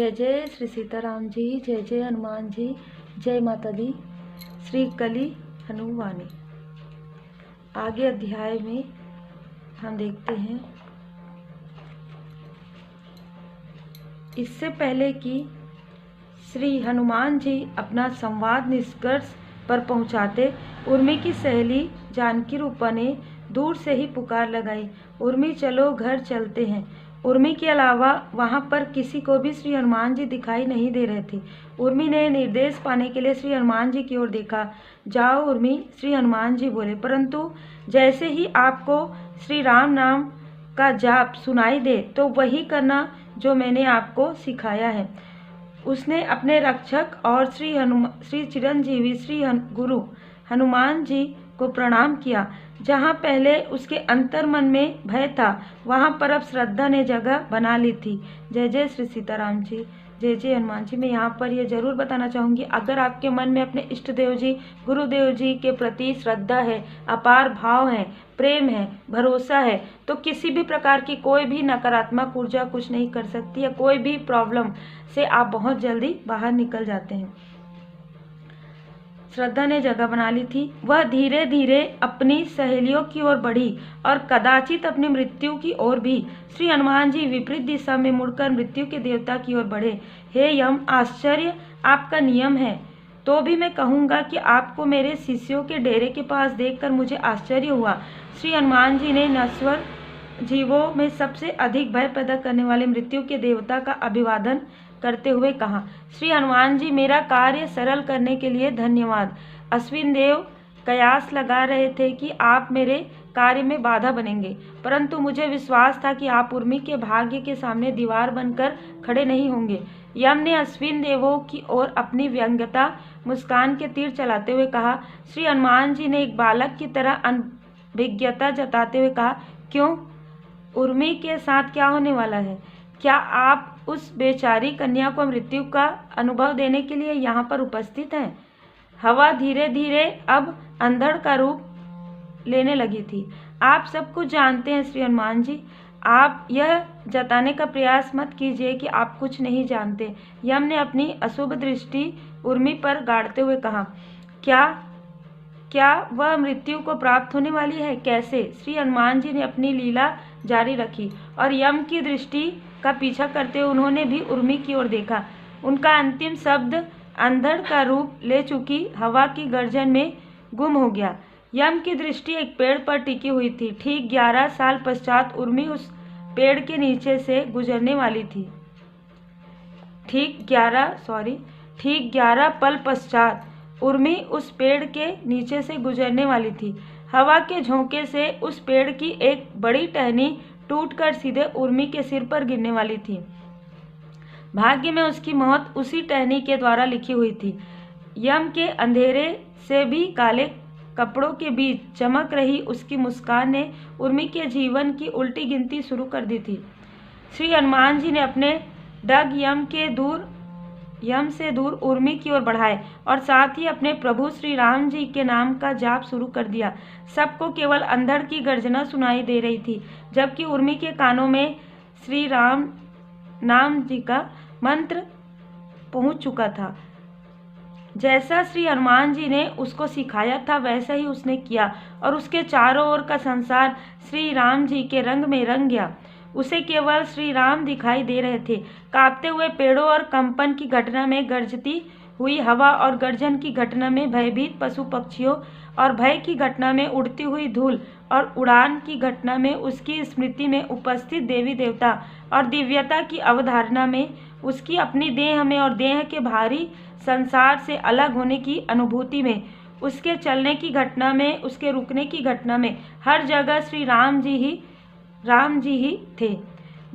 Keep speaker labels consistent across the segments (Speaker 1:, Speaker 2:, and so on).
Speaker 1: जय जय श्री सीताराम जी, जय जय हनुमान जी, जय माता दी। श्री कली हनुमानी। आगे अध्याय में हम देखते हैं, इससे पहले कि श्री हनुमान जी अपना संवाद निष्कर्ष पर पहुंचाते, उर्मी की सहेली जानकी रूपा ने दूर से ही पुकार लगाई, उर्मी चलो घर चलते हैं। उर्मी के अलावा वहां पर किसी को भी श्री हनुमान जी दिखाई नहीं दे रहे थे। उर्मी ने निर्देश पाने के लिए श्री हनुमान जी की ओर देखा। जाओ उर्मी, श्री हनुमान जी बोले, परंतु जैसे ही आपको श्री राम नाम का जाप सुनाई दे तो वही करना जो मैंने आपको सिखाया है। उसने अपने रक्षक और श्री चिरंजीवी श्री गुरु हनुमान जी को प्रणाम किया। जहाँ पहले उसके अंतर मन में भय था, वहाँ पर अब श्रद्धा ने जगह बना ली थी। जय जय श्री सीताराम जी, जय जय हनुमान जी। मैं यहाँ पर यह जरूर बताना चाहूँगी, अगर आपके मन में अपने इष्ट देव जी गुरुदेव जी के प्रति श्रद्धा है, अपार भाव है, प्रेम है, भरोसा है, तो किसी भी प्रकार की कोई भी नकारात्मक ऊर्जा कुछ नहीं कर सकती है। कोई भी प्रॉब्लम से आप बहुत जल्दी बाहर निकल जाते हैं। श्रद्धा ने जगह बना ली थी। वह धीरे धीरे अपनी सहेलियों की ओर बढ़ी और कदाचित अपनी मृत्यु की ओर भी। श्री हनुमान जी विपरीत दिशा में मुड़कर मृत्यु के देवता की ओर बढ़े। हे यम, आश्चर्य आपका नियम है, तो भी मैं कहूँगा कि आपको मेरे शिष्यों के डेरे के पास देखकर मुझे आश्चर्य हुआ। श्री हनुमान जी ने नश्वर जीवों में सबसे अधिक भय पैदा करने वाले मृत्यु के देवता का अभिवादन करते हुए कहा, श्री हनुमान जी, मेरा कार्य सरल करने के लिए धन्यवाद। अश्विन देव कयास लगा रहे थे कि आप मेरे कार्य में बाधा बनेंगे, परंतु मुझे विश्वास था कि आप उर्मी के भाग्य के सामने दीवार बनकर खड़े नहीं होंगे। यम ने अश्विन देवों की ओर अपनी व्यंग्यता मुस्कान के तीर चलाते हुए कहा। श्री हनुमान जी ने एक बालक की तरह अनभिज्ञता जताते हुए कहा, क्यों, उर्मी के साथ क्या होने वाला है? क्या आप उस बेचारी कन्या को मृत्यु का अनुभव देने के लिए यहाँ पर उपस्थित हैं? हवा धीरे धीरे अब अंधड़ का रूप लेने लगी थी। आप सब कुछ जानते हैं श्री हनुमान जी, आप यह जताने का प्रयास मत कीजिए कि आप कुछ नहीं जानते। यम ने अपनी अशुभ दृष्टि उर्मी पर गाड़ते हुए कहा, क्या वह मृत्यु को प्राप्त होने वाली है? कैसे? श्री हनुमान जी ने अपनी लीला जारी रखी और यम की दृष्टि का पीछा करते हुए उन्होंने भी उर्मी की ओर देखा। उनका अंतिम शब्द अंधड़ का रूप ले चुकी हवा की गर्जन में गुम हो गया। यम की दृष्टि एक पेड़ पर टिकी हुई थी। ठीक 11 साल पश्चात उर्मी उस पेड़ के नीचे से गुजरने वाली थी। ठीक 11 पल पश्चात उर्मी उस पेड़ के नीचे से गुजरने वाली थी। हवा के झोंके से उस पेड़ की एक बड़ी टहनी टूटकर सीधे उर्मी के सिर पर गिरने वाली थी। भाग्य में उसकी मौत उसी टहनी के द्वारा लिखी हुई थी। यम के अंधेरे से भी काले कपड़ों के बीच चमक रही उसकी मुस्कान ने उर्मी के जीवन की उल्टी गिनती शुरू कर दी थी। श्री हनुमान जी ने अपने डग यम से दूर उर्मी की ओर बढ़ाए और साथ ही अपने प्रभु श्री राम जी के नाम का जाप शुरू कर दिया। सबको केवल अंधड़ की गर्जना सुनाई दे रही थी, जबकि उर्मी के कानों में श्री राम नाम जी का मंत्र पहुंच चुका था। जैसा श्री हनुमान जी ने उसको सिखाया था वैसा ही उसने किया और उसके चारों ओर का संसार श्री राम जी के रंग में रंग गया। उसे केवल श्री राम दिखाई दे रहे थे। कांपते हुए पेड़ों और कंपन की घटना में गरजती हुई हवा और गर्जन की घटना में भयभीत पशु पक्षियों और भय की घटना में उड़ती हुई धूल और उड़ान की घटना में उसकी स्मृति में उपस्थित देवी देवता और दिव्यता की अवधारणा में उसकी अपनी देह में और देह के भारी संसार से अलग होने की अनुभूति में, उसके चलने की घटना में, उसके रुकने की घटना में, हर जगह श्री राम जी ही थे।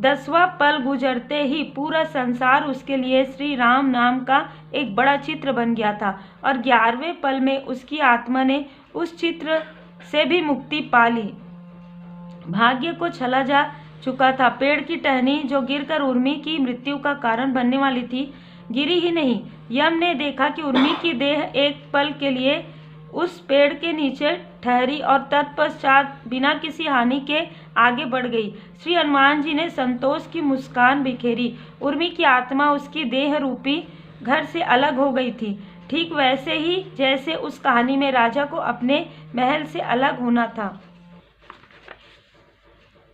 Speaker 1: 10वां पल गुजरते ही पूरा संसार उसके लिए श्री राम नाम का एक बड़ा चित्र बन गया था और 11वें पल में उसकी आत्मा ने उस चित्र से भी मुक्ति पा ली। भाग्य को छला जा चुका था। पेड़ की टहनी जो गिरकर उर्मी की मृत्यु का कारण बनने वाली थी, गिरी ही नहीं। यम ने देखा कि उर्मी की देह एक पल के लिए उस पेड़ के नीचे ठहरी और तत्पश्चात बिना किसी हानि के आगे बढ़ गई। श्री हनुमान जी ने संतोष की मुस्कान बिखेरी। उर्मी की आत्मा उसकी देह रूपी घर से अलग हो गई थी, ठीक वैसे ही जैसे उस कहानी में राजा को अपने महल से अलग होना था।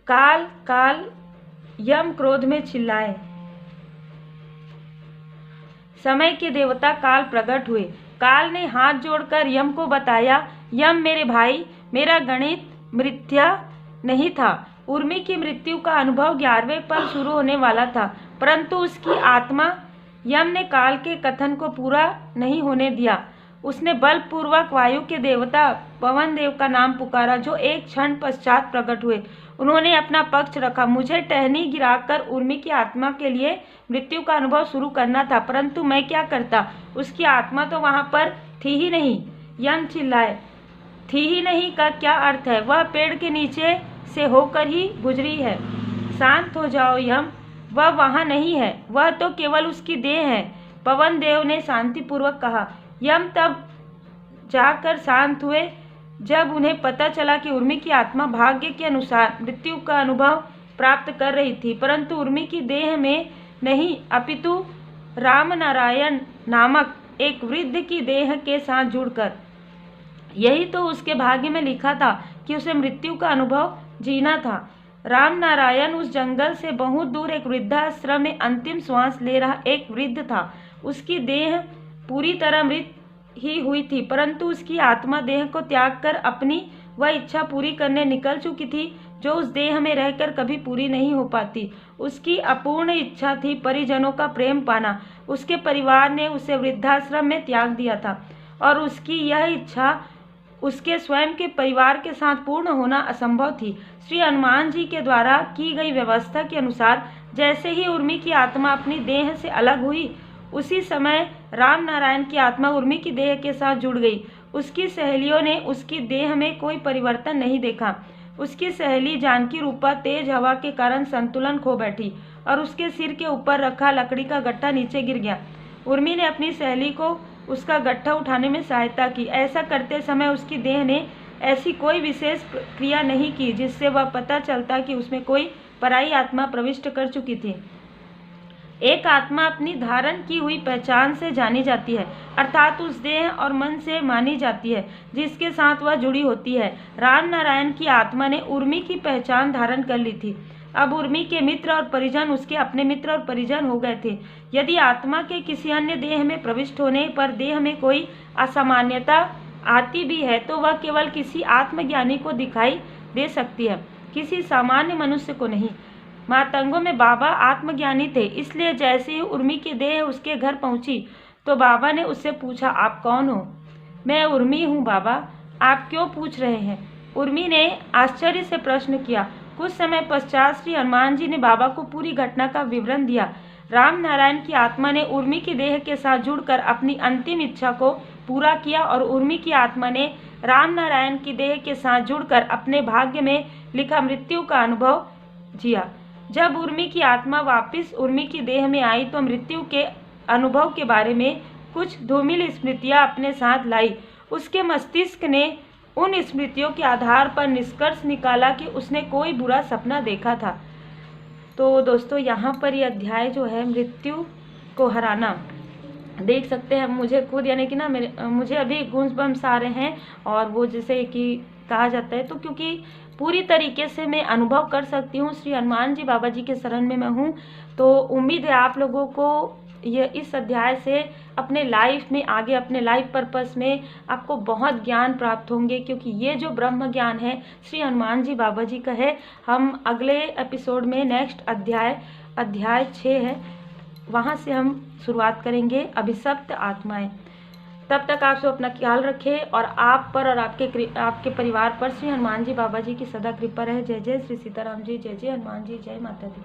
Speaker 1: काल काल यम क्रोध में चिल्लाए। समय के देवता काल प्रकट हुए। काल ने हाथ जोड़कर यम को बताया, यम मेरे भाई, मेरा गणित मिथ्या नहीं था। उर्मी की मृत्यु का अनुभव 11वें पर शुरू होने वाला था, परंतु उसकी आत्मा, यम ने काल के कथन को पूरा नहीं होने दिया। उसने बलपूर्वक वायु के देवता पवन देव का नाम पुकारा, जो एक क्षण पश्चात प्रकट हुए। उन्होंने अपना पक्ष रखा। मुझे टहनी गिराकर उर्मी की आत्मा के लिए मृत्यु का अनुभव शुरू करना था, परंतु मैं क्या करता, उसकी आत्मा तो वहां पर थी ही नहीं। यम चिल्लाए। थी ही नहीं का क्या अर्थ है? वह पेड़ के नीचे से होकर ही गुजरी है। शांत हो जाओ यम, वह वहां नहीं है, वह तो केवल उसकी देह है, पवन देव ने शांतिपूर्वक कहा। यम तब जाकर शांत हुए जब उन्हें पता चला कि उर्मी की आत्मा भाग्य के अनुसार मृत्यु का अनुभव प्राप्त कर रही थी, परंतु उर्मी की देह में नहीं, अपितु रामनारायण नामक एक वृद्ध की देह के साथ जुड़कर। यही तो उसके भाग्य में लिखा था कि उसे मृत्यु का अनुभव जीना था। रामनारायण उस जंगल से बहुत दूर एक वृद्धाश्रम में अंतिम श्वास ले रहा एक वृद्ध था। उसकी देह पूरी तरह मृत ही हुई थी, परंतु उसकी आत्मा देह को त्याग कर अपनी वह इच्छा पूरी करने निकल चुकी थी, जो उस देह में रहकर कभी पूरी नहीं हो पाती। उसकी अपूर्ण इच्छा थी परिजनों का प्रेम पाना। उसके परिवार ने उसे वृद्धाश्रम में त्याग दिया था और उसकी यह इच्छा उसके स्वयं के परिवार के साथ पूर्ण होना असंभव थी। श्री हनुमान जी के द्वारा की गई व्यवस्था के अनुसार जैसे ही उर्मी की आत्मा अपनी देह से अलग हुई, उसी समय रामनारायण की आत्मा उर्मी की देह के साथ जुड़ गई। उसकी सहेलियों ने उसकी देह में कोई परिवर्तन नहीं देखा। उसकी सहेली जानकी रूपा तेज हवा के कारण संतुलन खो बैठी और उसके सिर के ऊपर रखा लकड़ी का गट्ठा नीचे गिर गया। उर्मी ने अपनी सहेली को उसका गट्ठा उठाने में सहायता की। ऐसा करते समय उसकी देह ने ऐसी कोई विशेष क्रिया नहीं की जिससे वह पता चलता कि उसमें कोई पराई आत्मा प्रविष्ट कर चुकी थी। एक आत्मा अपनी धारण की हुई पहचान से जानी जाती है, अर्थात उस देह और मन से मानी जाती है जिसके साथ वह जुड़ी होती है। रामनारायण की आत्मा ने उर्मी की पहचान धारण कर ली थी। अब उर्मी के मित्र और परिजन उसके अपने मित्र और परिजन हो गए थे। यदि आत्मा के किसी अन्य देह में प्रविष्ट होने पर देह में कोई असामान्यता आती भी है तो वह केवल किसी आत्मज्ञानी को दिखाई दे सकती है, किसी सामान्य मनुष्य को नहीं। मातंगों में बाबा आत्मज्ञानी थे, इसलिए जैसे ही उर्मी की देह उसके घर पहुंची तो बाबा ने उससे पूछा, आप कौन हो? मैं उर्मी हूँ बाबा। आप क्यों पूछ रहे हैं? उर्मी ने आश्चर्य से प्रश्न किया। कुछ समय पश्चात श्री हनुमान जी ने बाबा को पूरी घटना का विवरण दिया। रामनारायण की आत्मा ने उर्मी की देह के साथ जुड़कर अपनी अंतिम इच्छा को पूरा किया और उर्मी की आत्मा ने रामनारायण की देह के साथ जुड़कर अपने भाग्य में लिखा मृत्यु का अनुभव जिया। जब उर्मी की आत्मा वापस उर्मी की देह में आई तो मृत्यु के अनुभव के बारे में कुछ धूमिल स्मृतियां अपने साथ लाई। उसके मस्तिष्क ने उन स्मृतियों के आधार पर निष्कर्ष निकाला कि उसने कोई बुरा सपना देखा था। तो दोस्तों, यहाँ पर यह अध्याय जो है मृत्यु को हराना, देख सकते हैं मुझे खुद यानी कि ना मुझे अभी गूंजबम्स आ रहे हैं और वो जैसे कि कहा जाता है, तो क्योंकि पूरी तरीके से मैं अनुभव कर सकती हूँ, श्री हनुमान जी बाबा जी के शरण में मैं हूँ। तो उम्मीद है आप लोगों को ये इस अध्याय से अपने लाइफ में आगे अपने लाइफ पर्पस में आपको बहुत ज्ञान प्राप्त होंगे, क्योंकि ये जो ब्रह्म ज्ञान है श्री हनुमान जी बाबा जी का है। हम अगले एपिसोड में नेक्स्ट अध्याय 6 है, वहाँ से हम शुरुआत करेंगे, अभिशप्त आत्माएं। तब तक आप सब अपना ख्याल रखें और आप पर और आपके परिवार पर श्री हनुमान जी बाबा जी की सदा कृपा रहे। जय जय श्री सीताराम जी, जय जय हनुमान जी, जय माता दी।